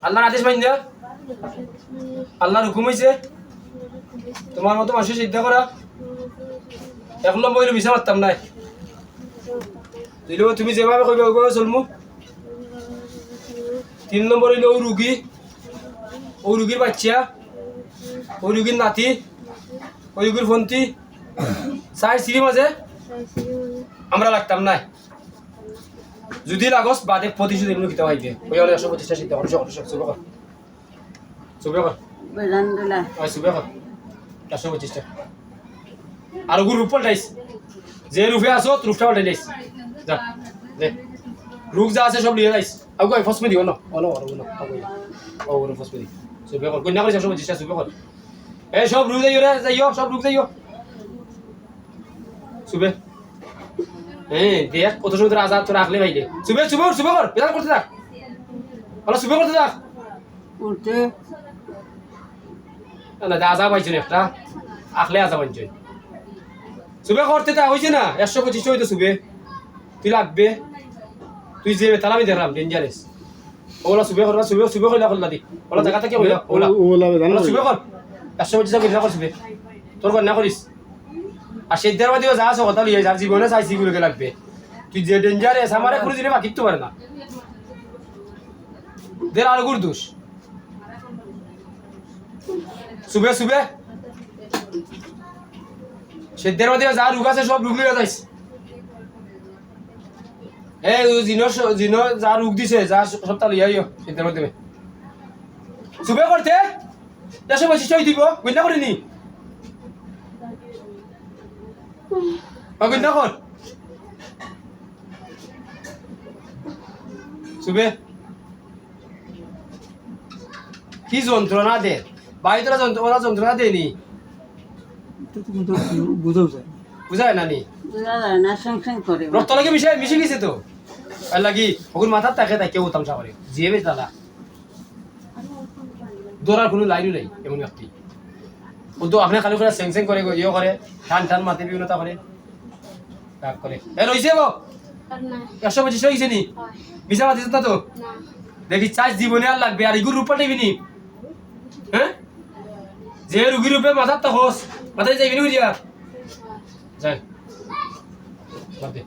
আল্লাহর আদেশ মাইন না, আল্লাহর হুকুম হইছে তোমার মতো মানুষের চিন্তা করা। এক নম্বর হইলে মিশা মারতাম নাই, দুই নম্বর তুমি যেভাবে কইবে ওইভাবে চলমু, তিন নম্বর হইলে ও রুগীর বাচ্চা, ওই রুগীর নাতি, ওই রুগীর ফন্তি, চাই সিঁড়ি মাঝে আমরা লাগতাম নাই। যদি লাগস বাদে প্রতিশোধ এগুলো খেতে পাইবে ওই হলে 125টা সিদ্ধ করো চুবে কর চুবে কর 125টা আর ওগুলো রূপ পাল্টাইস, যে রূপে আসো রূপটা পাল্টাইস, যা দে রূপ যা আছে সব নিয়ে যাইস। আগে ফসমে দিও না ওগুলো ফসমে দি চুবে কর কন্যা করে 125টা চুবে কর। এই সব রূপ যাইও রে, যাইও সব রূপ যাইও চুবে। দেখ কত সময় তোর আজাদ তোর রাখলে ভাইলে চুবে কর বেদান করতে থাক, ভালো চুবে করতে থাক উঠতে না আজা পাইছেন একটা আখলে আজা পাইছেন চুবে করতে থাক হয়েছে না 125 হইতে চুবে তুই লাগবে, তুই যে তালা আমি দেখলাম ডেঞ্জারেস ওলা চুবে করবা চুবে কইলা করলা দি ওলা জায়গা থেকে কইলা ওলা চুবে কর 125 কইলা কর চুবে তোর কর না করিস। আর সেদ্ধার মধ্যে যা আছে কথা লিয়ে যার জীবনে চাইছি গুলোকে লাগবে, তুই যে ডেঞ্জারেস আমারে কোনো দিনে বাকি তো পারে না দের আর গুর দোষ সুবে সেদ্ধার মধ্যে যা রোগ আছে সব রোগ লিয়ে যাইস। এই জিনো যা রোগ দিছে যা সপ্তাহ লিয়ে আইও সেদ্ধার মধ্যে সুবে করতে 125 দিব গুণা করিনি অগুন না কর সুবে কি যন্ত্রণা দে বাড়ি তোরা যন্ত্রণা দেয়নি বুঝায় না নি রক্ত লাগে মিশে গেছে তো আর লাগি ওগুন মাথার তাকে তাই কেউ তামসা করে জিয়ে বেশ দাদা দৌড়ার কোনো লাইনও নেই এমন ব্যক্তি ও তো আপনার খালি করে স্যাং করে ইয়ে করে টান মাথে বিভিন্নতা করে রাগ করে এ রইছে গো 125 হইছে নি বিছা মাতিছ না তো দেখি চাই জীবনে আর লাগবে আর ইগুর রূপটা নিবি নি হ্যাঁ যে রুগীর রূপে মাথার তো হোস মাথায় যাইবি নি বুঝিয়া যাই বাদ দে।